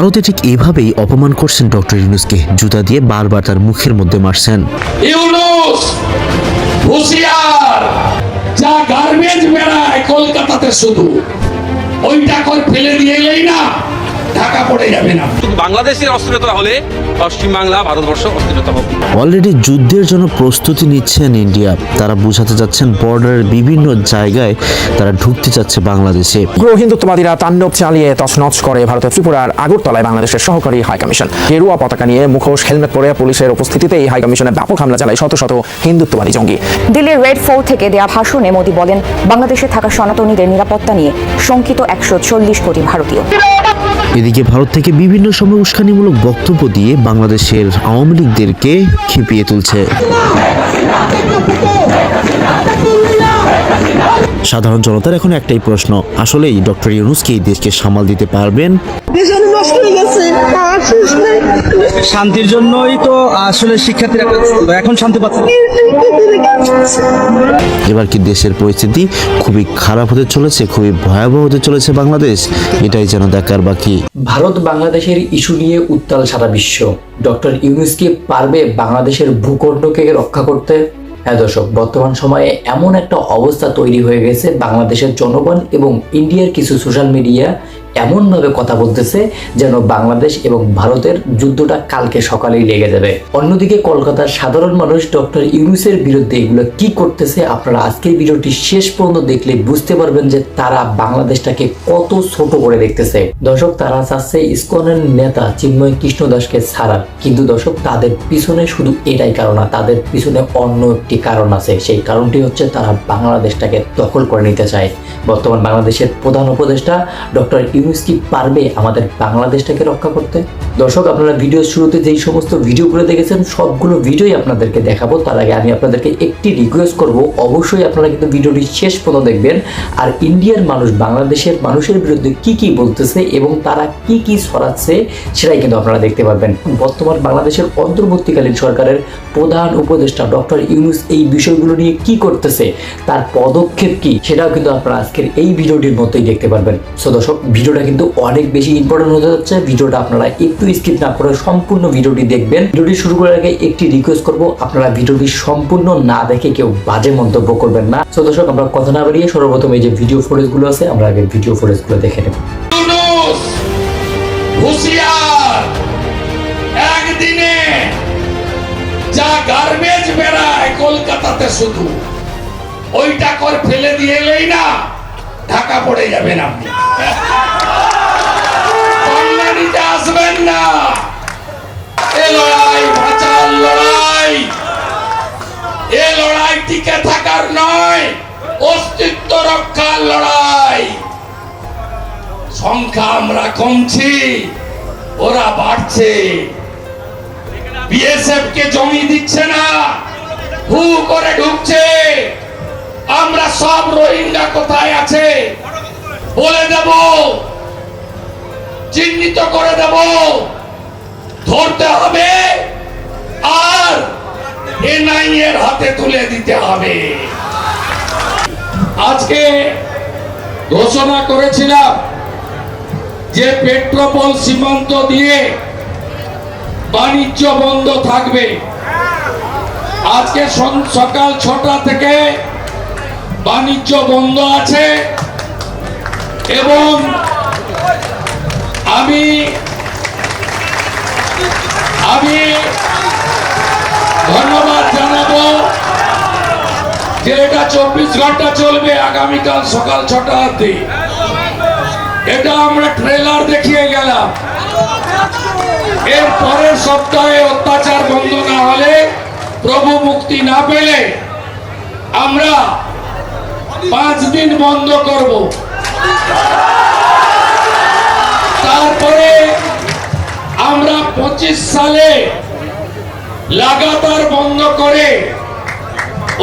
ভারতে ঠিক এভাবেই অপমান করছেন ডক্টর ইউনূসকে, জুতা দিয়ে বারবার তার মুখের মধ্যে মারছেন। ইউনূস হুঁশিয়ার, যা গার্বেজ বেড়ায় কলকাতাতে শুধু ওইটা করে ফেলে দিয়ে এলেই না ঢাকা পড়ে যাবে না। বাংলাদেশের অস্থিরতা হলে পশ্চিমবাংলা ভারতবর্ষ অস্থিরতা হবে। অলরেডি যুদ্ধের জন্য প্রস্তুতি নিচ্ছেন ইন্ডিয়া। তারা বোঝাতে যাচ্ছেন বর্ডারের বিভিন্ন জায়গায় তারা ঢুকতে যাচ্ছে বাংলাদেশে। উগ্র হিন্দুত্ববাদীরা তাণ্ডব চালিয়ে তছনছ করে ভারতের ত্রিপুরার আগরতলায় বাংলাদেশের সহকারী হাইকমিশন। গেরুয়া পতাকা নিয়ে মুখোশ হেলমেট পরে পুলিশের উপস্থিতিতে এই হাইকমিশনে ব্যাপক হামলা চালায় শত শত হিন্দুত্ববাদী জঙ্গি। দিল্লির রেড ফোর্ট থেকে দেয়া ভাষণে মোদি বলেন, বাংলাদেশে থাকা সনাতনীদের নিরাপত্তা নিয়ে শঙ্কিত 140 কোটি ভারতীয়। এদিকে ভারত থেকে বিভিন্ন সময় উস্কানিমূলক বক্তব্য দিয়ে বাংলাদেশের আওয়ামী লীগদেরকে খেপিয়ে তুলছে। সাধারণ জনতার এখন একটাই প্রশ্ন, আসলেই ডক্টর ইউনূস কি এই দেশকে সামাল দিতে পারবেন? শান্তির জন্যই তো আসলে শিক্ষার্থীরা এখন শান্তি পাচ্ছে। এবার কি দেশের পরিস্থিতি খুবই খারাপ হতে চলেছে, খুবই ভয়াবহ হতে চলেছে বাংলাদেশ? এটাই যেন দেখার বাকি। ভারত বাংলাদেশের ইস্যু নিয়ে উত্তাল সারা বিশ্ব। ডক্টর ইউনূস কি পারবে বাংলাদেশের ভূখণ্ডকে রক্ষা করতে? হ্যাঁ দর্শক, বর্তমান সময়ে এমন একটা অবস্থা তৈরি হয়ে গেছে, বাংলাদেশের জনগণ এবং ইন্ডিয়ার কিছু সোশ্যাল মিডিয়া এমনভাবে কথা বলতেছে যেন বাংলাদেশ এবং ভারতের যুদ্ধটা কালকে সকালেই লেগে যাবে। অন্যদিকে কলকাতার সাধারণ মানুষ ডক্টর ইউনূসের বিরুদ্ধে এগুলো কি করতেছে, আপনারা আজকের ভিডিওটি শেষ পর্যন্ত দেখলে বুঝতে পারবেন যে তারা বাংলাদেশটাকে কত ছোট করে দেখতেছে। দর্শক, তারা চাচ্ছে ইসকনের নেতা চিন্ময় কৃষ্ণ দাসকে ছাড়ার, কিন্তু দর্শক তাদের পিছনে শুধু এটাই কারণ না, তাদের পিছনে অন্য একটি কারণ আছে। সেই কারণটি হচ্ছে তারা বাংলাদেশটাকে দখল করে নিতে চায়। বর্তমান বাংলাদেশের প্রধান উপদেষ্টা ডক্টর ইউনূস কি পারবে আমাদের বাংলাদেশটাকে রক্ষা করতে? দর্শক, আপনারা ভিডিওর শুরুতে যেই সমস্ত ভিডিওগুলো দেখেছেন সবগুলো ভিডিওই আপনাদেরকে দেখাবো। তার আগে আমি আপনাদেরকে একটি রিকোয়েস্ট করব, অবশ্যই আপনারা কিন্তু ভিডিওটি শেষ পর্যন্ত দেখবেন। আর ইন্ডিয়ার মানুষ বাংলাদেশের মানুষের বিরুদ্ধে কি কি বলতেছে এবং তারা কি কি ছড়াচ্ছে সেটাই কিন্তু আপনারা দেখতে পারবেন। বর্তমান বাংলাদেশের অন্তর্বর্তীকালীন সরকারের প্রধান উপদেষ্টা ডক্টর ইউনূস এই বিষয়গুলো নিয়ে কি করতেছে, তার পদক্ষেপ কি, সেটাও কিন্তু আপনারা আজকের এই ভিডিওটির মধ্যেই দেখতে পারবেন। সো দর্শক, ভিডিওটা কিন্তু অনেক বেশি ইম্পর্টেন্ট হতে যাচ্ছে। ভিডিওটা আপনারা একটু স্কিপ না করে সম্পূর্ণ ভিডিওটি দেখবেন। ভিডিওটি শুরু করার আগে একটি রিকোয়েস্ট করব, আপনারা ভিডিওটি সম্পূর্ণ না দেখে কেউ বাজে মন্তব্য করবেন না। সো দর্শক, আমরা কথা না বাড়িয়ে সর্বপ্রথম এই যে ভিডিও ফুটেজগুলো আছে আমরা আগে ভিডিও ফুটেজগুলো দেখে নেব। ইউনূস হুঁশিয়ার, একদিনে যা গার্বেজ বেড়ায় কলকাতাতে শুধু ওইটা করে ফেলে দিয়ে এলেই না ঢাকা পড়ে যাবেন আপনি। কল্যাণীতে আসবেন না। এ লড়াই বাঁচার লড়াই, এ লড়াই টিকে থাকার নয়, অস্তিত্ব রক্ষার লড়াই। সংখ্যা আমরা কমছি, ওরা বাড়ছে। বিএসএফ কে জমি দিচ্ছে না, হু করে ঢুকছে। আমরা সব রোহিঙ্গা কোথায় আছে বলে দেব, চিহ্নিত করে দেব, ধরতে হবে আর এনআইএ এর হাতে তুলে দিতে হবে। আজকে ঘোষণা করেছিলাম যে পেট্রোপোল সীমান্ত দিয়ে বাণিজ্য বন্ধ থাকবে। আজকে সকাল 6টা থেকে বাণিজ্য বন্ধ আছে এবং আমি ধন্যবাদ জানাবো যে এটা 24 ঘন্টা চলবে, আগামীকাল সকাল 6টা অবধি। এটা আমরা ট্রেলার দেখিয়ে গেলাম। এর পরের সপ্তাহে অত্যাচার বন্ধ না হলে, প্রভু মুক্তি না পেলে আমরা 5 দিন বন্ধ করব। তারপরে আমরা 25 সালে লাগাতার বন্ধ করে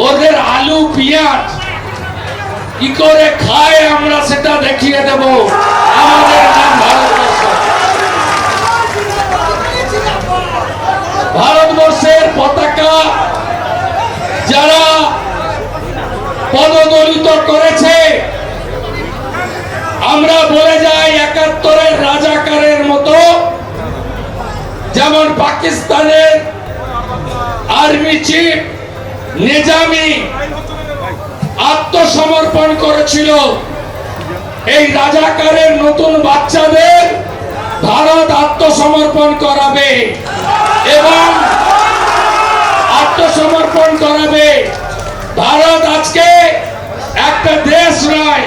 ওদের আলু পেঁয়াজ কি করে খায় আমরা সেটা দেখিয়ে দেব। আমাদের নাম ভারতবর্ষ। ভারতবর্ষের পতাকা যারা পদদলিত করেছে, আমরা বলে যাই 71-এর রাজাকারের মতো যেমন পাকিস্তানের আর্মি চিফ নিজামি আত্মসমর্পণ করেছিল, এই রাজাকারের নতুন বাচ্চাদের ভারত আত্মসমর্পণ করাবে এবং আত্মসমর্পণ করাবে। ভারত আজকে একটা দেশ নয়,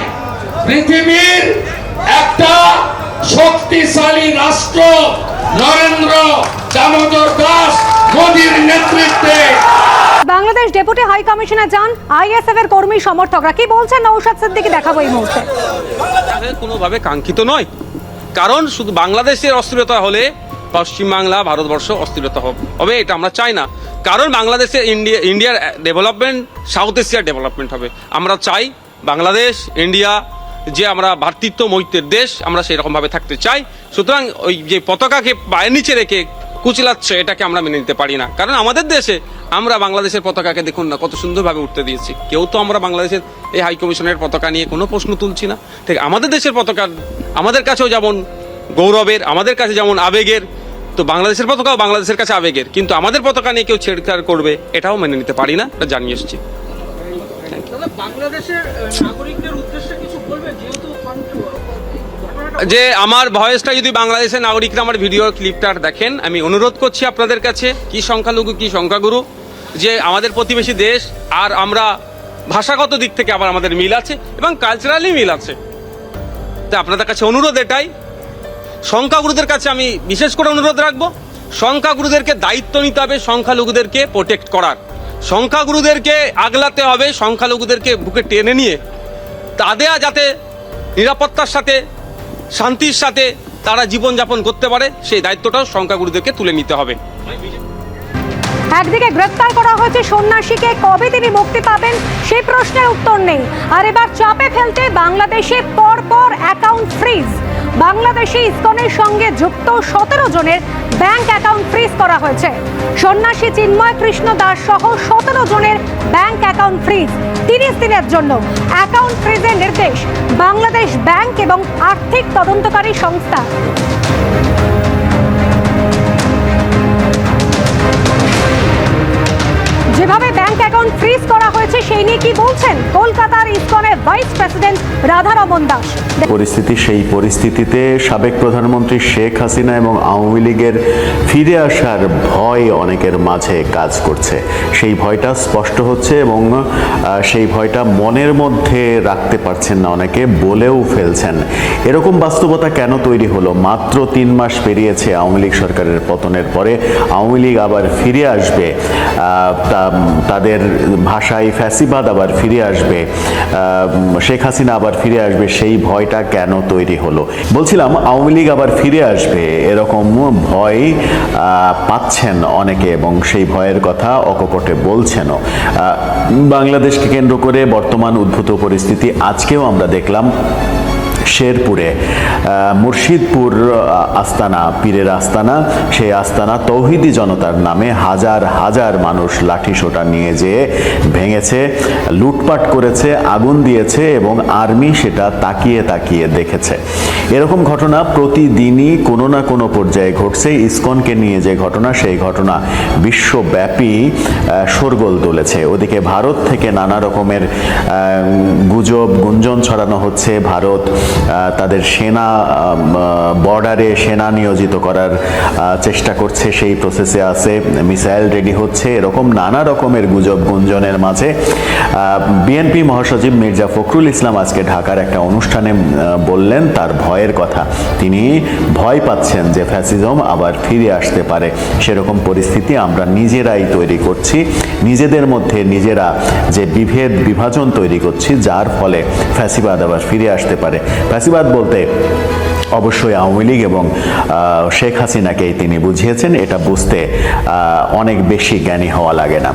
পৃথিবীর একটা শক্তিশালী রাষ্ট্র নরেন্দ্র দামোদর দাস মোদীর নেতৃত্বে। বাংলাদেশ ডেপুটি হাই কমিশনার যান আইএসএফ এর কর্মী সমর্থকরা কি বলছেন নওশাদ সিদ্দিকী দেখাবো এই মুহূর্তে। কোনোভাবে কাঙ্ক্ষিত নয়, কারণ শুধু বাংলাদেশের অস্থিরতা হলে পশ্চিমবাংলা ভারতবর্ষ অস্থিরতা হবে, এটা আমরা চাই না। কারণ বাংলাদেশে ইন্ডিয়ার ডেভেলপমেন্ট সাউথ এশিয়ার ডেভেলপমেন্ট হবে। আমরা চাই বাংলাদেশ ইন্ডিয়া যে আমরা ভ্রাতৃত্ব মৈত্রের দেশ, আমরা সেরকম ভাবে থাকতে চাই। সুতরাং ওই যে পতাকাকে পায়ের নিচে রেখে কুচলাচ্ছে, এটাকে আমরা মেনে নিতে পারি না। কারণ আমাদের দেশে আমরা বাংলাদেশের পতাকাকে দেখুন না কত সুন্দরভাবে উঠতে দিয়েছি। কেউ তো আমরা বাংলাদেশের এই হাই কমিশনের পতাকা নিয়ে কোনো প্রশ্ন তুলছি না। ঠিক আমাদের দেশের পতাকা আমাদের কাছেও যেমন গৌরবের, আমাদের কাছে যেমন আবেগের, তো বাংলাদেশের পতাকাও বাংলাদেশের কাছে আবেগের। কিন্তু আমাদের পতাকা নিয়ে কেউ ছেড়খাড় করবে এটাও মেনে নিতে পারি না, এটা জানিয়ে এসেছি। বাংলাদেশের নাগরিকদের উদ্দেশ্যে কিছু বলবে, যেহেতু যে আমার ভয়েসটা যদি বাংলাদেশের নাগরিকরা আমার ভিডিও ক্লিপটা দেখেন, আমি অনুরোধ করছি আপনাদের কাছে, কি সংখ্যালঘু কি সংখ্যাগুরু, যে আমাদের প্রতিবেশী দেশ আর আমরা ভাষাগত দিক থেকে আবার আমাদের মিল আছে এবং কালচারালি মিল আছে। তা আপনাদের কাছে অনুরোধ এটাই, সংখ্যাগুরুদের কাছে আমি বিশেষ করে অনুরোধ রাখবো, সংখ্যাগুরুদেরকে দায়িত্ব নিতে হবে সংখ্যালঘুদেরকে প্রোটেক্ট করার, সংখ্যাগুরুদেরকে আগলাতে হবে, সংখ্যালঘুদেরকে বুকে টেনে নিয়ে তাদের যাতে নিরাপত্তার সাথে শান্তির সাথে তারা জীবনযাপন করতে পারে সেই দায়িত্বটাও সংখ্যাগুরুদেরকে তুলে নিতে হবে। একদিকে গ্রেফতার করা হয়েছে সন্ন্যাসীকে, কবে তিনি মুক্তি পাবেন সেই প্রশ্নের উত্তর নেই। আর এবার চাপে ফেলতে বাংলাদেশে পরপর অ্যাকাউন্ট ফ্রিজ। বাংলাদেশে ইসকনের সঙ্গে যুক্ত 17 জনের ব্যাংক অ্যাকাউন্ট ফ্রিজ করা হয়েছে। সন্ন্যাসী চিন্ময় কৃষ্ণ দাস সহ 17 জনের ব্যাংক অ্যাকাউন্ট ফ্রিজ 30 দিনের জন্য। অ্যাকাউন্ট ফ্রিজের নির্দেশ বাংলাদেশ ব্যাংক এবং আর্থিক তদন্তকারী সংস্থা। যেভাবে ব্যাংক অ্যাকাউন্ট ফ্রিজ করা হয়েছে সেই নিয়ে কি বলছেন কলকাতার ইসকনের ভাইস প্রেসিডেন্ট রাধারমন দাস। সেই পরিস্থিতিতে সাবেক প্রধানমন্ত্রী শেখ হাসিনা এবং আওয়ামী লীগের ফিরে আসার ভয় অনেকের মাঝে কাজ করছে। সেই ভয়টা স্পষ্ট হচ্ছে এবং সেই ভয়টা মনের মধ্যে রাখতে পারছেন না, অনেকে বলেও ফেলছেন। এরকম বাস্তবতা কেন তৈরি হলো? মাত্র 3 মাস পেরিয়েছে আওয়ামী লীগ সরকারের পতনের পরে, আওয়ামী লীগ আবার ফিরে আসবে, তাদের ভাষায় ফ্যাসিবাদ আবার ফিরে আসবে, শেখ হাসিনা আবার ফিরে আসবে, সেই ভয়টা কেন তৈরি হলো? বলছিলাম আওয়ামী লীগ আবার ফিরে আসবে এরকম ভয় পাচ্ছেন অনেকে এবং সেই ভয়ের কথা অকপটে বলছেনও। বাংলাদেশকে কেন্দ্র করে বর্তমান উদ্ভূত পরিস্থিতি আজকেও আমরা দেখলাম শেরপুরে মুর্শিদপুর আস্তানা, পীরের আস্তানা, সেই আস্তানা তৌহিদি জনতার নামে হাজার হাজার মানুষ লাঠিসোঁটা নিয়ে যেয়ে ভেঙেছে, লুটপাট করেছে, আগুন দিয়েছে এবং আর্মি সেটা তাকিয়ে তাকিয়ে দেখেছে। এরকম ঘটনা প্রতিদিনই কোনো না কোনো পর্যায়ে ঘটছে। ইসকনকে নিয়ে যে ঘটনা, সেই ঘটনা বিশ্বব্যাপী শোরগোল তুলেছে। ওদিকে ভারত থেকে নানা রকমের গুজব গুঞ্জন ছড়ানো হচ্ছে। ভারত তাদের সেনা বর্ডারে সেনা নিয়োজিত করার চেষ্টা করছে, সেই প্রসেসে আছে, মিসাইল রেডি হচ্ছে, এরকম নানা রকমের গুজব গুঞ্জনের মাঝে বিএনপি মহাসচিব মির্জা ফখরুল ইসলাম আজকে ঢাকার একটা অনুষ্ঠানে বললেন তার ভয়ের কথা। তিনি ভয় পাচ্ছেন যে ফ্যাসিজম আবার ফিরে আসতে পারে। সেরকম পরিস্থিতি আমরা নিজেরাই তৈরি করছি, নিজেদের মধ্যে নিজেরা যে বিভেদ বিভাজন তৈরি করছি, যার ফলে ফ্যাসিবাদ আবার ফিরে আসতে পারে। ফ্যাসিবাদ বলতে অবশ্যই আওয়ামী লীগ এবং শেখ হাসিনাকেই তিনি বুঝিয়েছেন, এটা বুঝতে অনেক বেশি জ্ঞানী হওয়া লাগে না।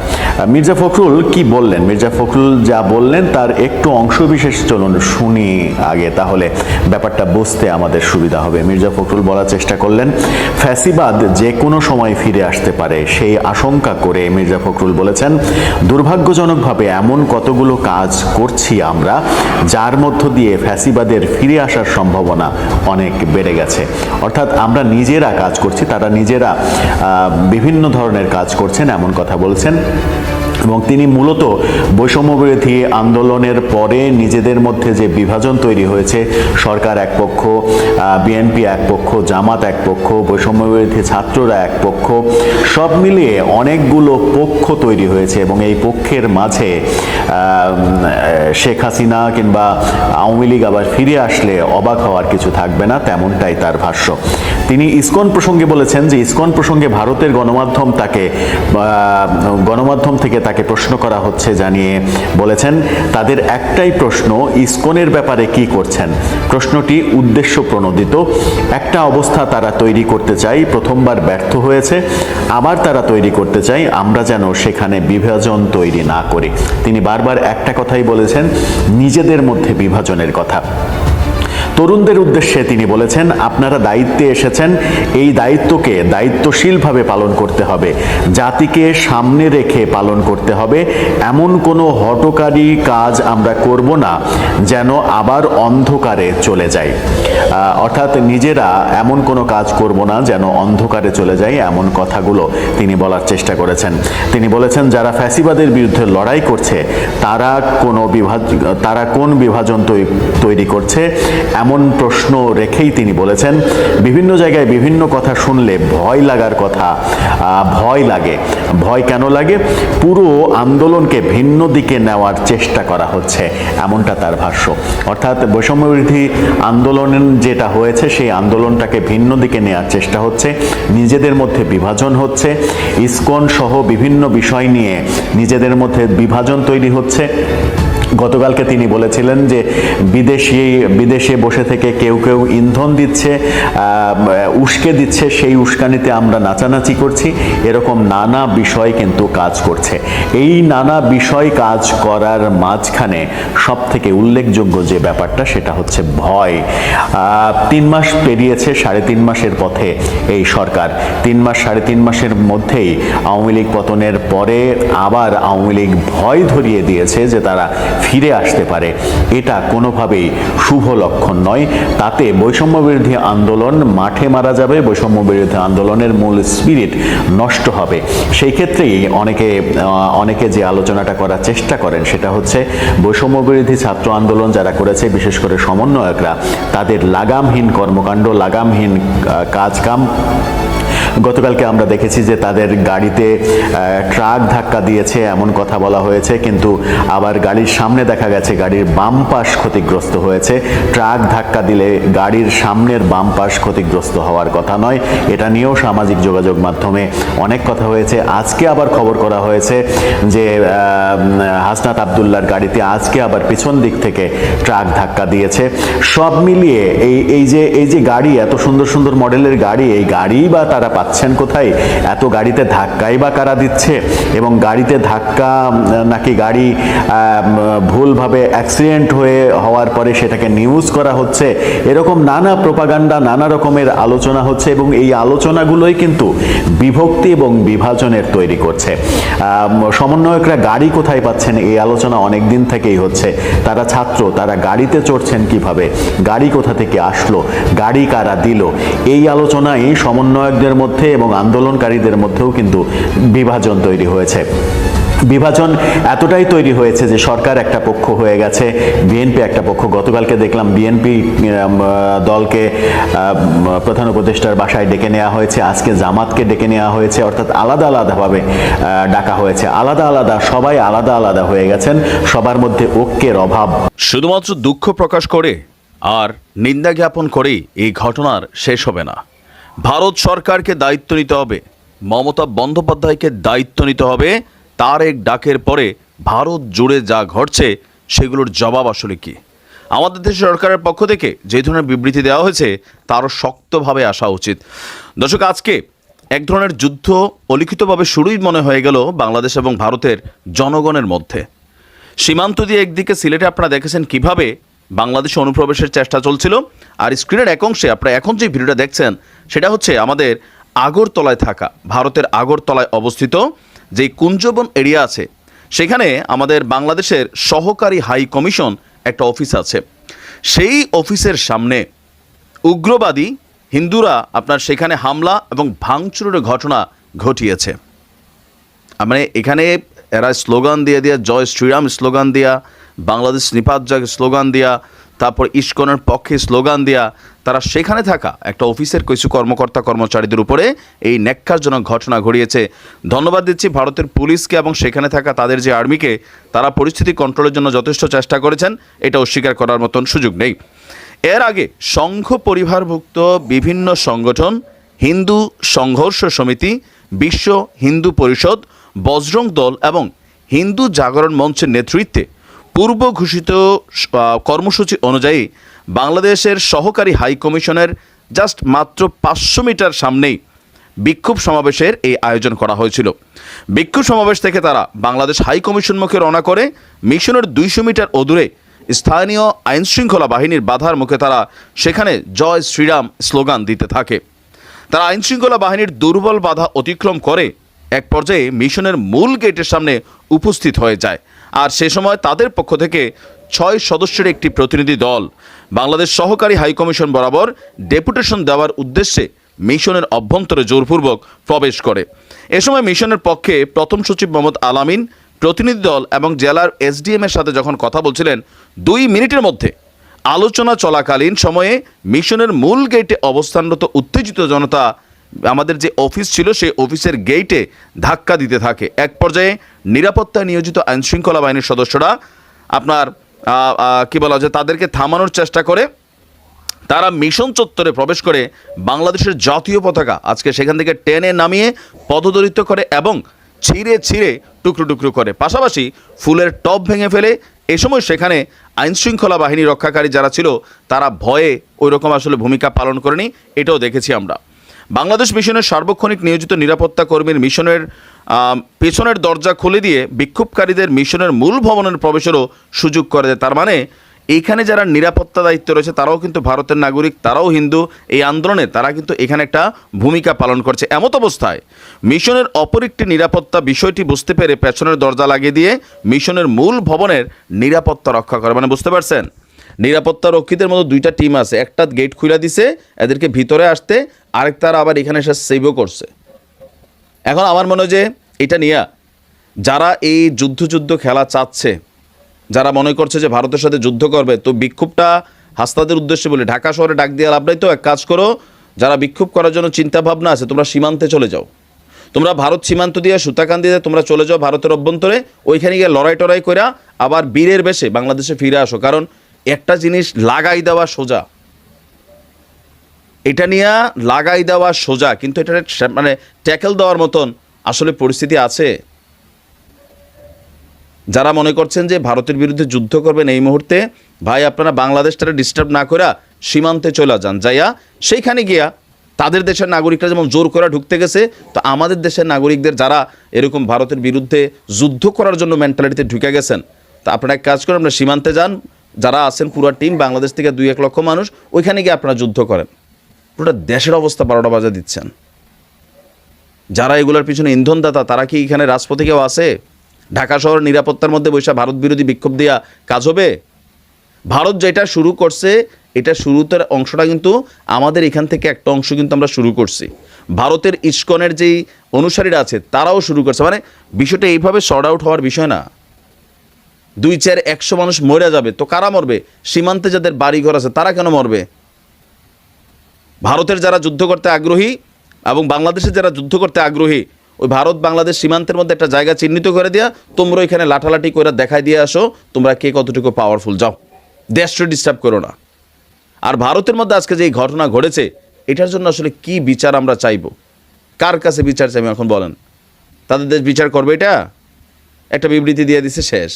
মির্জা ফখরুল কি বললেন? মির্জা ফখরুল যা বললেন তার একটু অংশবিশেষ চলুন শুনি আগে, তাহলে ব্যাপারটা বুঝতে আমাদের সুবিধা হবে। মির্জা ফখরুল বলার চেষ্টা করলেন ফ্যাসিবাদ যে কোনো সময় ফিরে আসতে পারে, সেই আশঙ্কা করে মির্জা ফখরুল বলেছেন দুর্ভাগ্যজনকভাবে এমন কতগুলো কাজ করছি আমরা যার মধ্য দিয়ে ফ্যাসিবাদের ফিরে আসার সম্ভাবনা অনেক অনেক বেড়ে গেছে। অর্থাৎ আমরা নিজেরা কাজ করছি, তারা নিজেরা বিভিন্ন ধরনের কাজ করছেন এমন কথা বলছেন। এবং তিনি মূলত বৈষম্যবিরোধী আন্দোলনের পরে নিজেদের মধ্যে যে বিভাজন তৈরি হয়েছে, সরকার এক পক্ষ, বিএনপি এক পক্ষ, জামাত এক পক্ষ, বৈষম্যবিরোধী ছাত্ররা এক পক্ষ, সব মিলিয়ে অনেকগুলো পক্ষ তৈরি হয়েছে এবং এই পক্ষের মাঝে শেখ হাসিনা কিংবা আওয়ামী লীগ আবার ফিরে আসলে অবাক হওয়ার কিছু থাকবে না, তেমনটাই তার ভাষ্য। তিনি ইসকন প্রসঙ্গে বলেছেন যে ইসকন প্রসঙ্গে ভারতের গণমাধ্যম থেকে তাকে প্রশ্ন করা হচ্ছে, জানিয়ে বলেছেন তাদের একটাই প্রশ্ন, ইসকনের ব্যাপারে কি করছেন। প্রশ্নটি উদ্দেশ্য প্রণোদিত। একটা অবস্থা তারা তৈরি করতে চায়, প্রথমবার ব্যর্থ হয়েছে, আবার তারা তৈরি করতে চায়, আমরা যেন সেখানে বিভাজন তৈরি না করি। তিনি বারবার একটা কথাই বলেছেন, নিজেদের মধ্যে বিভাজনের কথা। তরুণদের উদ্দেশ্যে তিনি বলেছেন, আপনারা দায়িত্বে এসেছেন, এই দায়িত্বকে দায়িত্বশীলভাবে পালন করতে হবে, জাতিকে সামনে রেখে পালন করতে হবে। এমন কোনো হঠকারী কাজ আমরা করব না যেন আবার অন্ধকারে চলে যাই। অর্থাৎ নিজেরা এমন কোনো কাজ করব না যেন অন্ধকারে চলে যায়, এমন কথাগুলো তিনি বলার চেষ্টা করেছেন। তিনি বলেছেন, যারা ফ্যাসিবাদের বিরুদ্ধে লড়াই করছে তারা কোন বিভাজন তৈরি করছে, এমন প্রশ্ন রেখেই তিনি বলেছেন, বিভিন্ন জায়গায় বিভিন্ন কথা শুনলে ভয় লাগার কথা, ভয় লাগে। ভয় কেন লাগে? পুরো আন্দোলনকে ভিন্ন দিকে নেওয়ার চেষ্টা করা হচ্ছে, এমনটা তার ভাষ্য। অর্থাৎ বৈষম্যবিরোধী আন্দোলন যেটা হয়েছে সেই আন্দোলনটাকে ভিন্ন দিকে নেওয়ার চেষ্টা হচ্ছে, নিজেদের মধ্যে বিভাজন হচ্ছে, ইসকন সহ বিভিন্ন বিষয় নিয়ে নিজেদের মধ্যে বিভাজন তৈরি হচ্ছে। গতকালকে তিনি বলেছিলেন যে বিদেশে বসে থেকে কেউ কেউ ইন্ধন দিচ্ছে, উস্কে দিচ্ছে, সেই উস্কানিতে আমরা নাচানাচি করছি, এরকম নানা বিষয় কিন্তু কাজ করছে। এই নানা বিষয় কাজ করার মাঝখানে সব থেকে উল্লেখযোগ্য যে ব্যাপারটা সেটা হচ্ছে ভয়। 3 মাস পেরিয়েছে, 3.5 মাসের পথে এই সরকার। 3.5 মাসের মধ্যেই আওয়ামী লীগ পতনের পরে আবার আওয়ামী লীগ ভয় ধরিয়ে দিয়েছে যে তারা ফিরে আসতে পারে। এটা কোনোভাবেই শুভ লক্ষণ নয়। তাতে বৈষম্যবিরোধী আন্দোলন মাঠে মারা যাবে, বৈষম্যবিরোধী আন্দোলনের মূল স্পিরিট নষ্ট হবে। সেই ক্ষেত্রেই অনেকে যে আলোচনাটা করার চেষ্টা করেন সেটা হচ্ছে বৈষম্যবিরোধী ছাত্র আন্দোলন যারা করেছে, বিশেষ করে সমন্বয়করা, তাদের লাগামহীন কর্মকাণ্ড, লাগামহীন কাজকাম। গতকালকে আমরা দেখেছি যে তাদের গাড়িতে ট্রাক ধাক্কা দিয়েছে এমন কথা বলা হয়েছে, কিন্তু আবার গাড়ির সামনে দেখা গেছে গাড়ির বাম পাশ ক্ষতিগ্রস্ত হয়েছে। ট্রাক ধাক্কা দিলে গাড়ির সামনের বাম পাশ ক্ষতিগ্রস্ত হওয়ার কথা নয়। এটা নিয়েও সামাজিক যোগাযোগ মাধ্যমে অনেক কথা হয়েছে। আজকে আবার খবর করা হয়েছে যে হাসনাত আবদুল্লাহর গাড়িতে আজকে আবার পিছন দিক থেকে ট্রাক ধাক্কা দিয়েছে। সব মিলিয়ে এই যে গাড়ি, এত সুন্দর সুন্দর মডেলের গাড়ি, এই গাড়ি বা তারা পাচ্ছেন কোথায়? এত গাড়িতে ধাক্কাই বা কারা দিচ্ছে? এবং গাড়িতে ধাক্কা নাকি গাড়ি ভুলভাবে অ্যাক্সিডেন্ট হওয়ার পরে সেটাকে নিউজ করা হচ্ছে, এরকম নানা প্রোপাগান্ডা, নানা রকমের আলোচনা হচ্ছে এবং এই আলোচনাগুলোই কিন্তু বিভক্তি এবং বিভাজনের তৈরি করছে। সমন্বয়করা গাড়ি কোথায় পাচ্ছেন এই আলোচনা অনেক দিন থেকেই হচ্ছে। তারা ছাত্র, তারা গাড়িতে চড়ছেন কিভাবে, গাড়ি কোথা থেকে আসলো, গাড়ি কারা দিল, এই আলোচনায় সমন্বয়কদের মধ্যে এবং আন্দোলনকারীদের মধ্যেও কিন্তু বিভাজন তৈরি হয়েছে। বিভাজন এতটাই তৈরি হয়েছে যে সরকার একটা পক্ষ হয়ে গেছে, বিএনপি একটা পক্ষ। গতকালকে দেখলাম বিএনপি দলকে প্রধান উপদেষ্টার বাসায় ডেকে নেওয়া হয়েছে, আজকে জামাতকে ডেকে নেওয়া হয়েছে, অর্থাৎ আলাদা আলাদাভাবে ডাকা হয়েছে। সবাই আলাদা আলাদা হয়ে গেছেন, সবার মধ্যে ঐক্যের অভাব। শুধুমাত্র দুঃখ প্রকাশ করে আর নিন্দা জ্ঞাপন করেই এই ঘটনার শেষ হবে না। ভারত সরকারকে দায়িত্ব নিতে হবে, মমতা বন্দ্যোপাধ্যায়কে দায়িত্ব নিতে হবে। তার এক ডাকের পরে ভারত জুড়ে যা ঘটছে সেগুলোর জবাব আসলে কি? আমাদের দেশের সরকারের পক্ষ থেকে যে ধরনের বিবৃতি দেওয়া হয়েছে তারও শক্তভাবে আসা উচিত। দর্শক, আজকে এক ধরনের যুদ্ধ অলিখিতভাবে শুরুই মনে হয়ে গেল বাংলাদেশ এবং ভারতের জনগণের মধ্যে। সীমান্ত দিয়ে একদিকে সিলেটে আপনারা দেখেছেন কিভাবে বাংলাদেশে অনুপ্রবেশের চেষ্টা চলছিল, আর স্ক্রিনের এক অংশে আপনারা এখন যে ভিডিওটা দেখছেন সেটা হচ্ছে আমাদের আগরতলায় থাকা, ভারতের আগরতলায় অবস্থিত যে কুঞ্জবন এরিয়া আছে, সেখানে আমাদের বাংলাদেশের সহকারী হাই কমিশন একটা অফিস আছে। সেই অফিসের সামনে উগ্রবাদী হিন্দুরা আপনার সেখানে হামলা এবং ভাঙচুরের ঘটনা ঘটিয়েছে। মানে এখানে এরা স্লোগান দিয়ে জয় শ্রীরাম স্লোগান দেয়া, বাংলাদেশ নিপাত জয় স্লোগান দেয়া, তারপর ইস্কনের পক্ষে স্লোগান দেয়া, তারা সেখানে থাকা একটা অফিসের কিছু কর্মকর্তা কর্মচারীদের উপরে এই ন্যাক্কারজনক ঘটনা ঘটিয়েছে। ধন্যবাদ দিচ্ছি ভারতের পুলিশকে এবং সেখানে থাকা তাদের যে আর্মিকে, তারা পরিস্থিতি কন্ট্রোলের জন্য যথেষ্ট চেষ্টা করেছেন, এটা অস্বীকার করার মতন সুযোগ নেই। এর আগে সংঘ পরিবারভুক্ত বিভিন্ন সংগঠন, হিন্দু সংঘর্ষ সমিতি, বিশ্ব হিন্দু পরিষদ, বজরং দল এবং হিন্দু জাগরণ মঞ্চের নেতৃত্বে পূর্ব ঘোষিত কর্মসূচি অনুযায়ী বাংলাদেশের সহকারী হাই কমিশনের জাস্ট মাত্র 500 মিটার সামনেই বিক্ষোভ সমাবেশের এই আয়োজন করা হয়েছিল। বিক্ষোভ সমাবেশ থেকে তারা বাংলাদেশ হাই কমিশন মুখে রওনা করে মিশনের 200 মিটার অদূরে স্থানীয় আইনশৃঙ্খলা বাহিনীর বাধার মুখে তারা সেখানে জয় শ্রীরাম স্লোগান দিতে থাকে। তারা আইনশৃঙ্খলা বাহিনীর দুর্বল বাধা অতিক্রম করে এক পর্যায়ে মিশনের মূল গেটের সামনে উপস্থিত হয়ে যায়। আর সে সময় তাদের পক্ষ থেকে 6 সদস্যের একটি প্রতিনিধি দল বাংলাদেশ সহকারী হাইকমিশন বরাবর ডেপুটেশন দেওয়ার উদ্দেশ্যে মিশনের অভ্যন্তরে জোরপূর্বক প্রবেশ করে। এ সময় মিশনের পক্ষে প্রথম সচিব মোহাম্মদ আলামিন, প্রতিনিধি দল এবং জেলার এসডিএম এর সাথে যখন কথা বলছিলেন, 2 মিনিটের মধ্যে আলোচনা চলাকালীন সময়ে মিশনের মূল গেটে অবস্থানরত উত্তেজিত জনতা আমাদের যে অফিস ছিল সেই অফিসের গেটে ধাক্কা দিতে থাকে। এক পর্যায়ে নিরাপত্তায় নিয়োজিত আইনশৃঙ্খলা বাহিনীর সদস্যরা আপনার কি বলা যায় তাদেরকে থামানোর চেষ্টা করে। তারা মিশন চত্বরে প্রবেশ করে বাংলাদেশের জাতীয় পতাকা আজকে সেখান থেকে টেনে নামিয়ে পদদলিত করে এবং ছিঁড়ে ছিঁড়ে টুকরো টুকরো করে, পাশাপাশি ফুলের টব ভেঙে ফেলে। এ সময় সেখানে আইনশৃঙ্খলা বাহিনী রক্ষাকারী যারা ছিল তারা ভয়ে ওই রকম আসলে ভূমিকা পালন করেনি, এটাও দেখেছি আমরা। বাংলাদেশ মিশনের সার্বক্ষণিক নিয়োজিত নিরাপত্তা কর্মীর মিশনের পেছনের দরজা খুলে দিয়ে বিক্ষোভকারীদের মিশনের মূল ভবনের প্রবেশেরও সুযোগ করে দেয়। তার মানে এইখানে যারা নিরাপত্তা দায়িত্ব রয়েছে তারাও কিন্তু ভারতের নাগরিক, তারাও হিন্দু। এই আন্দোলনে তারা কিন্তু এখানে একটা ভূমিকা পালন করছে। এমত অবস্থায় মিশনের অপর একটি নিরাপত্তা বিষয়টি বুঝতে পেরে পেছনের দরজা লাগিয়ে দিয়ে মিশনের মূল ভবনের নিরাপত্তা রক্ষা করে। মানে বুঝতে পারছেন, নিরাপত্তা রক্ষীদের মতো 2টা টিম আছে, একটা গেট খুলে দিছে এদেরকে ভিতরে আসতে, আরেকটার আবার এখানে এসে সেভও করছে। এখন আমার মনে হয় যে এটা নিয়ে যারা এই যুদ্ধ খেলা চাচ্ছে, যারা মনে করছে যে ভারতের সাথে যুদ্ধ করবে, তো বিক্ষোভটা হাসতাদের উদ্দেশ্যে বলে ঢাকা শহরে ডাক দিয়ে লাভ নাই। তো এক কাজ করো, যারা বিক্ষোভ করার জন্য চিন্তা ভাবনা আছে তোমরা সীমান্তে চলে যাও, তোমরা ভারত সীমান্ত দিয়ে সুতাকান্দি দিয়ে তোমরা চলে যাও ভারতের অভ্যন্তরে, ওইখানে গিয়ে লড়াই টড়াই করে আবার বীরের বেশে বাংলাদেশে ফিরে আসো। কারণ একটা জিনিস লাগাই দেওয়া সোজা, এটা নিয়ে লাগাই দেওয়া সোজা, কিন্তু এটা মানে ট্যাকেল দেওয়ার মতন আসলে পরিস্থিতি আছে। যারা মনে করছেন যে ভারতের বিরুদ্ধে যুদ্ধ করবেন এই মুহূর্তে, ভাই আপনারা বাংলাদেশটাকে ডিস্টার্ব না করে সীমান্তে চলে যান, যাইয়া সেইখানে গিয়া তাদের দেশের নাগরিকরা যেমন জোর করে ঢুকতে গেছে, তো আমাদের দেশের নাগরিকদের যারা এরকম ভারতের বিরুদ্ধে যুদ্ধ করার জন্য মেন্টালিটিতে ঢুকে গেছেন, তা আপনারা এক কাজ করেন, আপনারা সীমান্তে যান, যারা আছেন পুরো টিম বাংলাদেশ থেকে 2-1 লক্ষ মানুষ, ওইখানে গিয়ে আপনারা যুদ্ধ করেন। পুরোটা দেশের অবস্থা 12টা বাজে দিচ্ছেন। যারা এগুলোর পিছনে ইন্ধনদাতা তারা কি এখানে রাজপথে কেউ আছে? ঢাকা শহরের নিরাপত্তার মধ্যে বৈশা ভারত বিরোধী বিক্ষোভ দেওয়া কাজ হবে? ভারত যেটা শুরু করছে, এটা শুরুতের অংশটা কিন্তু আমাদের এখান থেকে একটা অংশ কিন্তু আমরা শুরু করছি। ভারতের ইস্কনের যেই অনুসারীরা আছে তারাও শুরু করছে। মানে বিষয়টা এইভাবে শর্ট আউট হওয়ার বিষয় না। 2-4-100 মানুষ মরে যাবে, তো কারা মরবে? সীমান্তে যাদের বাড়িঘর আছে তারা কেন মরবে? ভারতের যারা যুদ্ধ করতে আগ্রহী এবং বাংলাদেশের যারা যুদ্ধ করতে আগ্রহী, ওই ভারত বাংলাদেশ সীমান্তের মধ্যে একটা জায়গা চিহ্নিত করে দেয়া, তোমরা এখানে লাঠালাঠি করে দেখাই দিয়ে আসো তোমরা কে কতটুকু পাওয়ারফুল, যাও, দেশটা ডিস্টার্ব করো না। আর ভারতের মধ্যে আজকে যে ঘটনা ঘটেছে, এটার জন্য আসলে কি বিচার আমরা চাইব? কার কাছে বিচার চাইব এখন বলেন? তাদের দেশ বিচার করবে? এটা একটা বিবৃতি দিয়ে দিছে, শেষ।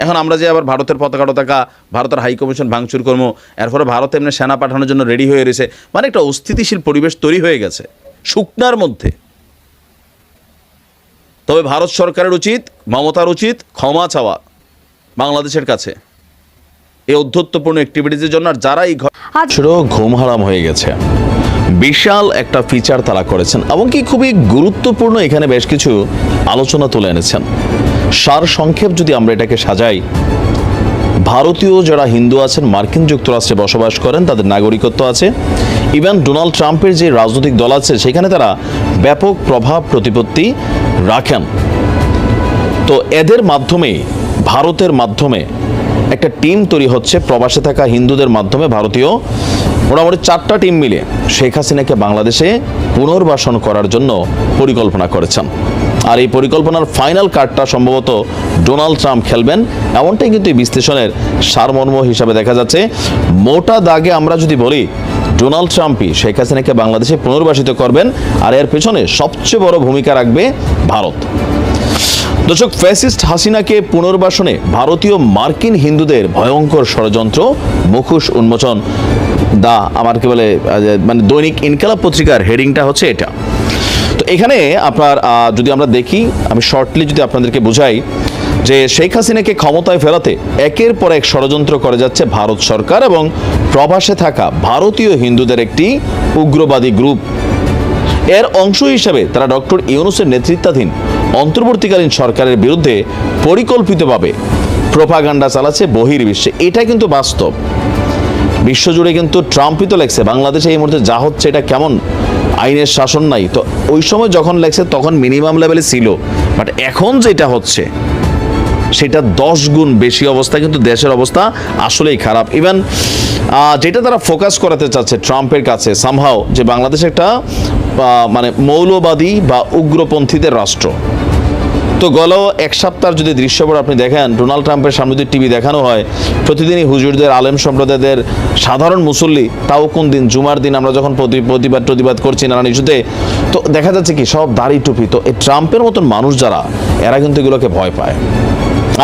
এখন আমরা যে আবার ভারতের পতাকা ভারতের হাইকমিশন ভাঙচুর করবো, এরপরে ভারত এমনি সেনা পাঠানোর জন্য রেডি হয়ে রয়েছে। মানে একটা অস্থিতিশীল পরিবেশ তৈরি হয়ে গেছে শুকনার মধ্যে। তবে ভারত সরকারের উচিত, মমতার উচিত ক্ষমা চাওয়া বাংলাদেশের কাছে এই অধ্যত্বপূর্ণ অ্যাক্টিভিটিজের জন্য। আর যারা এই ঘুম হারাম হয়ে গেছে, বিশাল একটা ফিচার তারা করেছেন এবং কি খুবই গুরুত্বপূর্ণ এখানে বেশ কিছু আলোচনা তুলে এনেছেন। সার সংক্ষেপ যদি আমরা এটাকে সাজাই, ভারতীয় যারা হিন্দু আছেন মার্কিন যুক্তরাষ্ট্রে বসবাস করেন, তাদের নাগরিকত্ব আছে। ইভেন ডোনাল্ড ট্রাম্পের যে রাজনৈতিক দল আছে সেখানে তারা ব্যাপক প্রভাব প্রতিপত্তি রাখেন। তো এদের মাধ্যমে, ভারতের মাধ্যমে একটা টিম তৈরি হচ্ছে প্রবাসে থাকা হিন্দুদের মাধ্যমে। ভারতীয় মোটামুটি 4টা টিম মিলে শেখ হাসিনাকে বাংলাদেশে পুনর্বাসন করার জন্য পরিকল্পনা করেছেন। আর এই পরিকল্পনার ফাইনাল কার্ডটা সম্ভবত ডোনাল্ড ট্রাম্প খেলবেন, এমনটাই কিন্তু এই বিশ্লেষণের সারমর্ম হিসাবে দেখা যাচ্ছে। মোটা দাগে আমরা যদি বলি, ডোনাল্ড ট্রাম্পই শেখ হাসিনাকে বাংলাদেশে পুনর্বাসিত করবেন, আর এর পেছনে সবচেয়ে বড় ভূমিকা রাখবে ভারত। দর্শক, ফ্যাসিস্ট হাসিনাকে পুনর্বাসনে ভারতীয় মার্কিন হিন্দুদের ভয়ঙ্কর ষড়যন্ত্র মুখোশ উন্মোচন, আমার কি বলে মানে দৈনিক ইনকালাব পত্রিকার হেডিংটা হচ্ছে এটা। তো এখানে আপনার যদি আমরা দেখি, আমি শর্টলি যদি আপনাদেরকে বুঝাই যে শেখ হাসিনাকে ক্ষমতায় ফেরাতে একের পর এক ষড়যন্ত্র করে যাচ্ছে ভারত সরকার এবং প্রবাসে থাকা ভারতীয় হিন্দুদের একটি উগ্রবাদী গ্রুপ। এর অংশ হিসেবে তারা ডক্টর ইউনূসের নেতৃত্বাধীন অন্তর্বর্তীকালীন সরকারের বিরুদ্ধে পরিকল্পিতভাবে প্রোপাগান্ডা চালাচ্ছে বহির্বিশ্বে। এটা কিন্তু বাস্তব। বিশ্বজুড়ে কিন্তু ট্রাম্পই তো লেখছে বাংলাদেশে এই মুহূর্তে যা হচ্ছে এটা কেমন, আইনের শাসন নাই। তো ওই সময় যখন লেখছে তখন মিনিমাম লেভেলে ছিল, বাট এখন যেটা হচ্ছে সেটা 10 গুণ বেশি অবস্থা। কিন্তু দেশের অবস্থা আসলেই খারাপ। ইভেন যেটা তারা ফোকাস করাতে চাচ্ছে ট্রাম্পের কাছে সামহাও, যে বাংলাদেশ একটা মানে মৌলবাদী বা উগ্রপন্থীদের রাষ্ট্র। তো গেল এক সপ্তাহের যদি দৃশ্যপট আপনি দেখেন, ডোনাল্ড ট্রাম্পের সামনে যদি টিভি দেখানো হয়, প্রতিদিনই হুজুরদের, আলেম সম্প্রদায়দের, সাধারণ মুসল্লি, তাও কোন দিন জুমার দিন আমরা যখন প্রতিবাদ করছি নানান ইস্যুতে, তো দেখা যাচ্ছে কি সব দাড়ি টুপি। তো এই ট্রাম্পের মতন মানুষ যারা, এরা কিন্তু এগুলোকে ভয় পায়।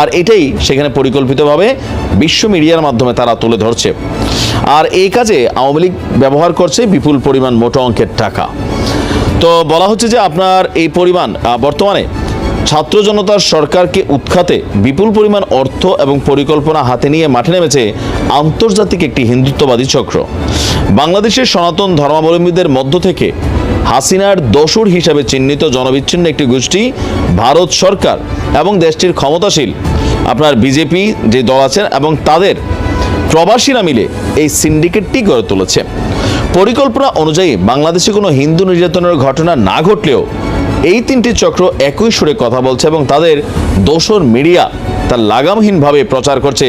আর এটাই সেখানে পরিকল্পিতভাবে বিশ্ব মিডিয়ার মাধ্যমে তারা তুলে ধরছে। আর এই কাজে আওয়ামী লীগ ব্যবহার করছে বিপুল পরিমাণ মোটা অঙ্কের টাকা। তো বলা হচ্ছে যে আপনার এই পরিমাণ বর্তমানে ছাত্র জনতার সরকারকে উৎখাতে বিপুল পরিমাণ অর্থ এবং পরিকল্পনা হাতে নিয়ে মাঠে নেমেছে আন্তর্জাতিক একটি হিন্দুত্ববাদী চক্র। বাংলাদেশের সনাতন ধর্মাবলম্বীদের মধ্য থেকে হাসিনার দোসর হিসাবে চিহ্নিত জনবিচ্ছিন্ন একটি গোষ্ঠী ভারত সরকার এবং দেশটির ক্ষমতাশীল আপনার বিজেপি যে দল আছেন এবং তাদের প্রবাসীরা মিলে এই সিন্ডিকেটটি গড়ে তুলেছে। পরিকল্পনা অনুযায়ী বাংলাদেশে কোনো হিন্দু নির্যাতনের ঘটনা না ঘটলেও এই 3টি চক্র একই সুরে কথা বলছে এবং তাদের দোসর মিডিয়া তার লাগামহীনভাবে প্রচার করছে।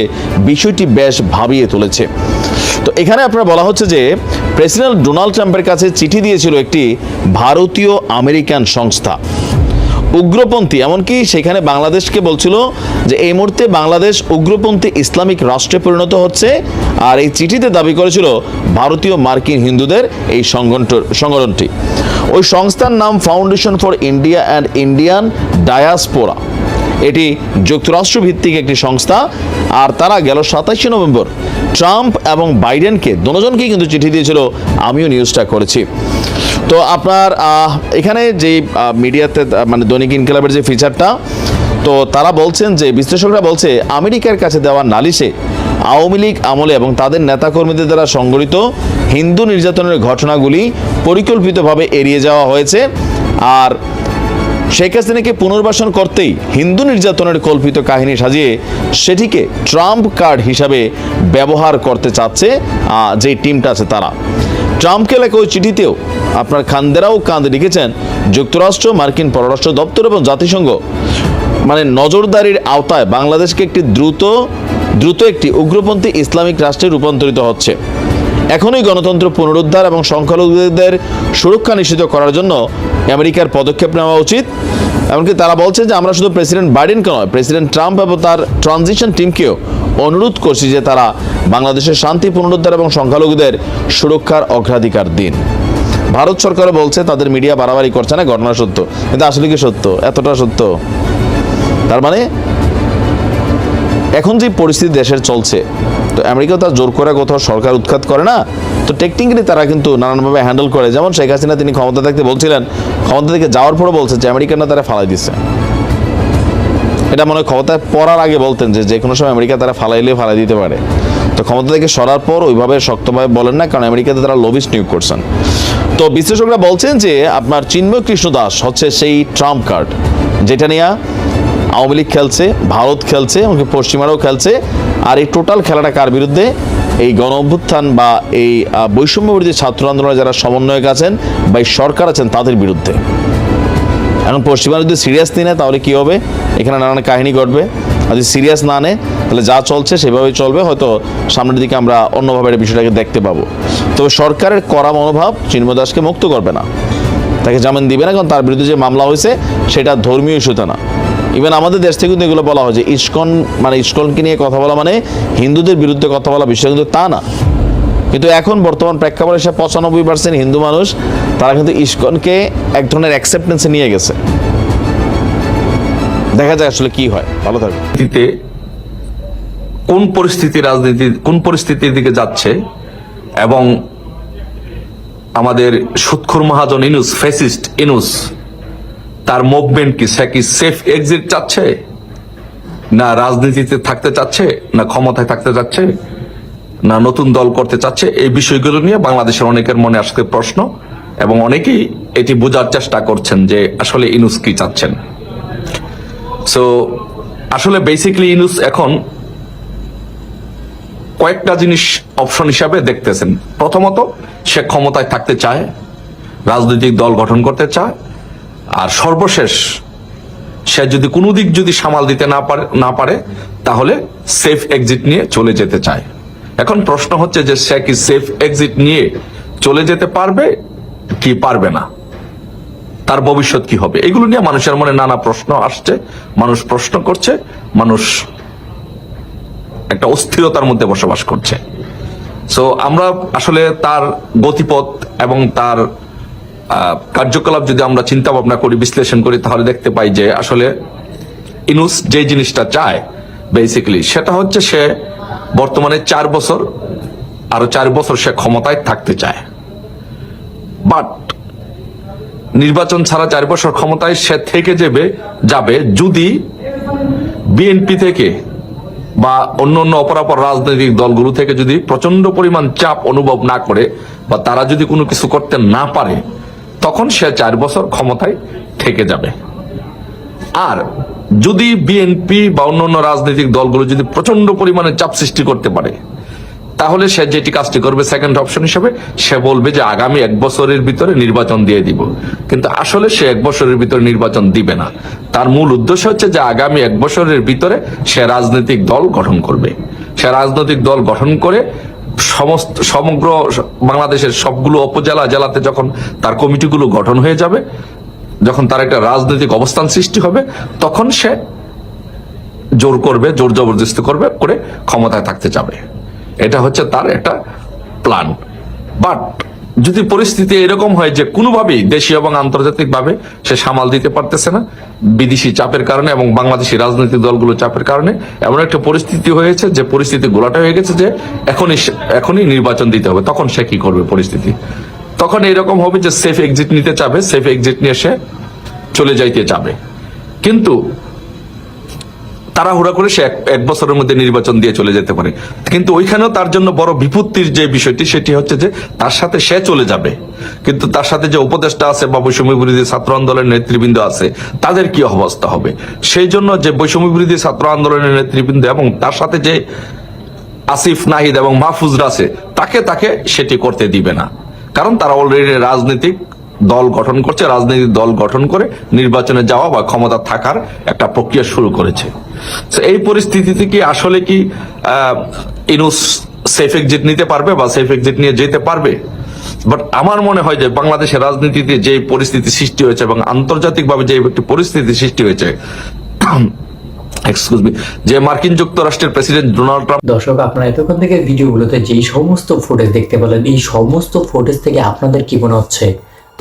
বিষয়টি বেশ ভাবিয়ে তুলেছে। তো এখানে আপনার বলা হচ্ছে যে প্রেসিডেন্ট ডোনাল্ড ট্রাম্পের কাছে চিঠি দিয়েছিল একটি ভারতীয় আমেরিকান সংস্থা, উগ্রপন্থী, এমনকি সেখানে বাংলাদেশকে বলছিল যে এই মুহূর্তে বাংলাদেশ উগ্রপন্থী ইসলামিক রাষ্ট্রে পরিণত হচ্ছে। আর এই চিঠিতে দাবি করেছিল ভারতীয় মার্কিন হিন্দুদের এই সংগঠনটি। ওই সংস্থার নাম foundation for India and Indian diaspora. এটি যুক্তরাষ্ট্র ভিত্তিক একটি সংস্থা। আর তারা গেল 27 নভেম্বর ট্রাম্প এবং বাইডেনকে দুজনকেই কিন্তু চিঠি দিয়েছিল। আমিও নিউজটা করেছি। তো আপনার এখানে যে মিডিয়াতে মানে দৈনিক ইনকিলাবের যে ফিচারটা, তো তারা বলছেন যে বিশ্লেষকরা বলছে আমেরিকার কাছে দেওয়া নালিশে আওয়ামী লীগ আমলে এবং তাদের নেতাকর্মীদের দ্বারা সংগঠিত হিন্দু নির্যাতনের ঘটনাগুলি পরিকল্পিতভাবে এড়িয়ে যাওয়া হয়েছে। আর শেখ হাসিনাকে পুনর্বাসন করতেই হিন্দু নির্যাতনের কল্পিত কাহিনী সাজিয়ে সেটিকে ট্রাম্প কার্ড হিসাবে ব্যবহার করতে চাচ্ছে যে টিমটা আছে তারা। ট্রাম্পকে লেখা ওই চিঠিতেও আপনার খান্দেরাও কাঁধে লিখেছেন যুক্তরাষ্ট্র, মার্কিন পররাষ্ট্র দপ্তর এবং জাতিসংঘ মানে নজরদারির আওতায় বাংলাদেশকে একটি দ্রুত একটি উগ্রপন্থী ইসলামিক রাষ্ট্রে রূপান্তরিত হচ্ছে। এখনই গণতন্ত্র পুনরুদ্ধার এবং সংখ্যালঘুদের সুরক্ষা নিশ্চিত করার জন্য আমেরিকার পদক্ষেপ নেওয়া উচিত। এমনকি তারা বলছে যে আমরা শুধু প্রেসিডেন্ট বাইডেনকে নয়, প্রেসিডেন্ট ট্রাম্প এবং তার ট্রানজিশন টিমকেও অনুরোধ করছি যে তারা বাংলাদেশের শান্তি পুনরুদ্ধার এবং সংখ্যালঘুদের সুরক্ষার অগ্রাধিকার দিন। ভারত সরকারও বলছে তাদের মিডিয়া বাড়াবাড়ি করছে না, ঘটনা সত্য। কিন্তু আসলে কি সত্য? এতটা সত্য? তার মানে এখন যে পরিস্থিতি দেশের চলছে, তো আমেরিকা তার জোর করে কোথাও সরকার উৎখাত করে না, তো টেকনিক্যালি তারা কিন্তু নানানভাবে হ্যান্ডেল করে। যেমন শেখ হাসিনা তিনি ক্ষমতা থাকতে বলছিলেন, ক্ষমতা থেকে যাওয়ার পরও বলছে যে আমেরিকানরা তারা ফালাই দিচ্ছে। এটা মনে হয় ক্ষমতায় পড়ার আগে বলতেন যে কোনো সময় আমেরিকা তারা ফালাইলে ফালাই দিতে পারে। তো ক্ষমতা থেকে সরার পর ওইভাবে শক্তভাবে বলেন না, কারণ আমেরিকাতে তারা লবিস্ট নিয়োগ করছেন। তো বিশ্লেষকরা বলছেন যে আপনার চিন্ময় কৃষ্ণ দাস হচ্ছে সেই ট্রাম্প কার্ড, যেটা নিয়ে আওয়ামী লীগ খেলছে, ভারত খেলছে, এমনকি পশ্চিমারাও খেলছে। আর এই টোটাল খেলাটা কার বিরুদ্ধে? এই গণ অভ্যুত্থান বা এই বৈষম্য বিরোধী ছাত্র আন্দোলনে যারা সমন্বয়ক আছেন বা এই সরকার আছেন তাদের বিরুদ্ধে। এখন পশ্চিমারা যদি সিরিয়াস নিয়ে নেয় তাহলে কী হবে? এখানে নানান কাহিনী ঘটবে। আর যদি সিরিয়াস না নেয় তাহলে যা চলছে সেভাবেই চলবে, হয়তো সামনের দিকে আমরা অন্যভাবে এই বিষয়টাকে দেখতে পাবো। তবে সরকারের কড়া মনোভাব চিন্ময় দাসকে মুক্ত করবে না, তাকে জামিন দিবে না, কারণ তার বিরুদ্ধে যে মামলা হয়েছে সেটা ধর্মীয় ইস্যুতে না। ইভেন আমাদের দেশ থেকে কিন্তু এগুলো বলা হয় যে ইসকনকে নিয়ে কথা বলা মানে হিন্দুদের বিরুদ্ধে কথা বলা, বিষয় কিন্তু তা না। কিন্তু এখন বর্তমান প্রেক্ষাপটে সে 95% হিন্দু মানুষ তারা কিন্তু ইসকনকে এক ধরনের অ্যাকসেপ্টেন্সে নিয়ে গেছে। দেখা যায় আসলে কি হয়। ভালো থাকবে। কোন পরিস্থিতির দিকে যাচ্ছে এবং আমাদের সুৎখুর মহাজন ইনুস, ফ্যাসিস্ট ইনুস, তার মুভমেন্ট কি? সে কি সেফ এক্সিট চাচ্ছে, না রাজনীতিতে থাকতে চাচ্ছে, না ক্ষমতায় থাকতে চাচ্ছে, না নতুন দল করতে চাচ্ছে? এই বিষয়গুলো নিয়ে বাংলাদেশের অনেকের মনে আসছে প্রশ্ন, এবং অনেকেই এটি বোঝার চেষ্টা করছেন যে আসলে ইনুস কি চাচ্ছেন। সো আসলে বেসিক্যালি ইনুস এখন কয়েকটা জিনিস অপশন হিসাবে দেখতেছেন। প্রথমত, সে ক্ষমতায় থাকতে চায়, রাজনৈতিক দল গঠন করতে চায়, আর সর্বশেষ সে যদি কোনো দিক যদি সামাল দিতে না পারে তাহলে সেফ এক্সিট নিয়ে চলে যেতে চায়। এখন প্রশ্ন হচ্ছে যে সে কি সেফ এক্সিট নিয়ে চলে যেতে পারবে কি পারবে না, তার ভবিষ্যৎ কি হবে? এগুলো নিয়ে মানুষের মনে নানা প্রশ্ন আসছে, মানুষ প্রশ্ন করছে, মানুষ একটা অস্থিরতার মধ্যে বসবাস করছে। সো আমরা আসলে তার গতিপথ এবং তার কার্যকলাপ যদি আমরা চিন্তা ভাবনা করি, বিশ্লেষণ করি, তাহলে দেখতে পাই যে আসলে ইনুস যে জিনিসটা চায় বেসিক্যালি সেটা হচ্ছে সে বর্তমানে 4 বছর, আরো 4 বছর সে ক্ষমতায় থাকতে চায়। বাট নির্বাচন ছাড়া 4 বছর ক্ষমতায় সে থেকে যাবে যদি বিএনপি থেকে বা অন্য অপরাপর রাজনৈতিক দলগুলো থেকে যদি প্রচন্ড পরিমাণ চাপ অনুভব না করে বা তারা যদি কোনো কিছু করতে না পারে, তখন সে 4 বছর ক্ষমতায় থেকে যাবে। আর যদি বিএনপি বা অন্যান্য রাজনৈতিক দলগুলো যদি প্রচন্ড পরিমাণে চাপ সৃষ্টি করতে পারে, তাহলে সে যেটি কাজটি করবে সেকেন্ড অপশন হিসেবে, সে বলবে যে আগামী 1 বছরের ভিতরে নির্বাচন দিয়ে দিব। কিন্তু আসলে সে 1 বছরের ভিতরে নির্বাচন দিবে না। তার মূল উদ্দেশ্য হচ্ছে যে আগামী 1 বছরের ভিতরে সে রাজনৈতিক দল গঠন করবে। সে রাজনৈতিক দল গঠন করে সমগ্র বাংলাদেশের সবগুলো উপজেলা জেলাতে যখন তার কমিটিগুলো গঠন হয়ে যাবে, যখন তার একটা রাজনৈতিক অবস্থান সৃষ্টি হবে, তখন সে জোর জবরদস্তি করবে, করে ক্ষমতায় থাকতে যাবে। এটা হচ্ছে তার একটা প্ল্যান। বাট যদি পরিস্থিতি এরকম হয় যে কোনোভাবেই দেশীয় এবং আন্তর্জাতিক ভাবে সে সামাল দিতে পারতেছে না, বিদেশি চাপের কারণে এবং বাংলাদেশি রাজনৈতিক দলগুলো চাপের কারণে এমন একটা পরিস্থিতি হয়েছে যে পরিস্থিতি গোলাটা হয়ে গেছে যে এখনই নির্বাচন দিতে হবে, তখন সে কি করবে? পরিস্থিতি তখন এরকম হবে যে সেফ এক্সিট নিতে চাবে, সেফ এক্সিট নিয়ে সে চলে যাইতে চাবে। কিন্তু তাড়াহুড়া করে সে 1 বছরের মধ্যে নির্বাচন দিয়ে চলে যেতে পারে। কিন্তু ওইখানেও তার জন্য বড় বিপত্তির যে বিষয়টি, সেটি হচ্ছে যে তার সাথে সে চলে যাবে, কিন্তু তার সাথে যে উপদেষ্টা আছে বা বৈষম্য বিরোধী ছাত্র আন্দোলনের নেতৃবৃন্দ আছে, তাদের কি অবস্থা হবে? সেই জন্য যে বৈষম্য বিরোধী ছাত্র আন্দোলনের নেতৃবৃন্দ এবং তার সাথে যে আসিফ নাহিদ এবং মাহফুজরা আছে, তাকে সেটি করতে দিবে না। কারণ তারা অলরেডি রাজনৈতিক দল গঠন করছে, রাজনৈতিক দল গঠন করে নির্বাচনে যাওয়া বা ক্ষমতা থাকার একটা প্রক্রিয়া শুরু করেছে। এই পরিস্থিতিতে কি আসলে কি ইনুস সেফ এক্সিট নিতে পারবে বা সেফ এক্সিট নিয়ে যেতে পারবে? বাট আমার মনে হয় যে বাংলাদেশের রাজনীতিতে যে পরিস্থিতি সৃষ্টি হয়েছে এবং আন্তর্জাতিকভাবে যে একটি পরিস্থিতি সৃষ্টি হয়েছে, যে মার্কিন যুক্তরাষ্ট্রের প্রেসিডেন্ট ডোনাল্ড ট্রাম্প। দর্শক, আপনারা এতক্ষণ থেকে ভিডিওগুলোতে যেই সমস্ত ফুটেজ দেখতে পেলেন, এই সমস্ত ফুটেজ থেকে আপনাদের কি মনে হচ্ছে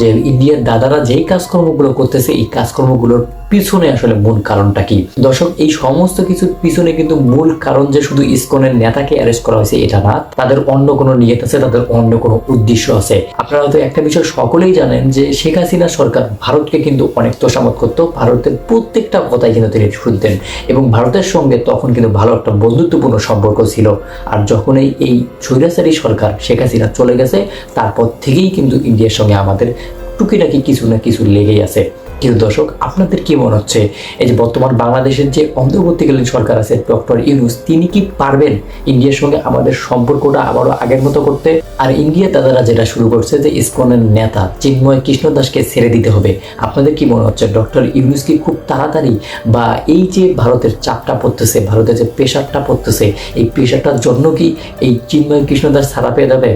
যে ইন্ডিয়ার দাদারা যেই কাজকর্মগুলো করতেছে, এই কাজকর্মগুলোর পিছনে আসলে মূল কারণটা কি? দর্শক, এই সমস্ত কিছুর পিছনে কিন্তু মূল কারণ যে শুধু ইসকনের নেতাকে অ্যারেস্ট করা হয়েছে এটা না, তাদের অন্য কোনো নিয়ত আছে, তাদের অন্য কোনো উদ্দেশ্য আছে। আপনারা হয়তো একটা বিষয় সকলেই জানেন যে শেখ হাসিনা সরকার ভারতকে কিন্তু অনেক তোষামত করতো, ভারতের প্রত্যেকটা কথাই কিন্তু তিনি শুনতেন এবং ভারতের সঙ্গে তখন কিন্তু ভালো একটা বন্ধুত্বপূর্ণ সম্পর্ক ছিল। আর যখন এই স্বৈরাচারী সরকার শেখ হাসিনা চলে গেছে, তারপর থেকেই কিন্তু ইন্ডিয়ার সঙ্গে আমাদের টুকিটাকি কিছু না কিছু লেগেই আছে। কিন্তু দর্শক, আপনাদের কি মনে হচ্ছে এই যে বর্তমান বাংলাদেশের যে অন্তর্বর্তীকালীন সরকার আছে ডক্টর ইউনূস, তিনি কি পারবেন ইন্ডিয়ার সঙ্গে আমাদের সম্পর্কটা আবারও আগের মতো করতে? আর ইন্ডিয়া দাদারা যেটা শুরু করছে যে ইসকনের নেতা চিন্ময় কৃষ্ণ দাসকে ছেড়ে দিতে হবে, আপনাদের কি মনে হচ্ছে ডক্টর ইউনূস কি খুব তাড়াতাড়ি, বা এই যে ভারতের চাপটা পড়তেছে, ভারতের যে প্রেশারটা পড়তেছে, এই প্রেশারটার জন্য কি এই চিন্ময় কৃষ্ণ দাস ছাড়া পেয়ে যাবে?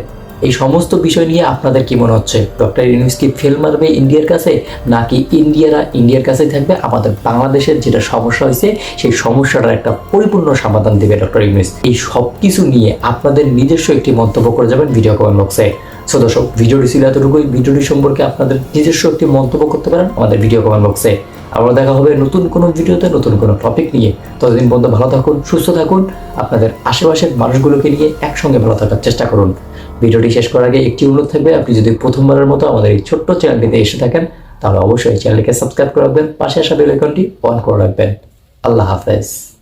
এই সমস্ত বিষয় নিয়ে আপনাদের কি মনে হচ্ছে? ডক্টর ইউনূস কি ফেল মারবে ইন্ডিয়ার কাছে, নাকি ইন্ডিয়ার কাছেই থাকবে? আমাদের বাংলাদেশের যেটা সমস্যা হয়েছে সেই সমস্যাটার একটা পরিপূর্ণ সমাধান দেবে ডক্টর ইউনূস? এই সব কিছু নিয়ে আপনাদের নিজস্ব একটি মন্তব্য করে যাবেন ভিডিও কমেন্ট বক্সে। সো দর্শক, ভিডিওটি ছিল এতটুকুই। ভিডিওটি সম্পর্কে আপনাদের নিজস্ব একটি মন্তব্য করতে পারেন আমাদের ভিডিও কমেন্ট বক্সে। আবার দেখা হবে নতুন কোনো ভিডিওতে নতুন কোনো টপিক নিয়ে। ততদিন পর্যন্ত ভালো থাকুন, সুস্থ থাকুন, আপনাদের আশেপাশের মানুষগুলোকে নিয়ে একসঙ্গে ভালো থাকার চেষ্টা করুন। ভিডিওটি শেষ করার আগে একটি অনুরোধ থাকবে, আপনি যদি প্রথমবারের মতো আমাদের এই ছোট্ট চ্যানেলটিতে এসে থাকেন তাহলে অবশ্যই চ্যানেলটিকে সাবস্ক্রাইব করে রাখবেন, পাশে আসা বেল আইকনটি অন করে রাখবেন। আল্লাহ হাফেজ।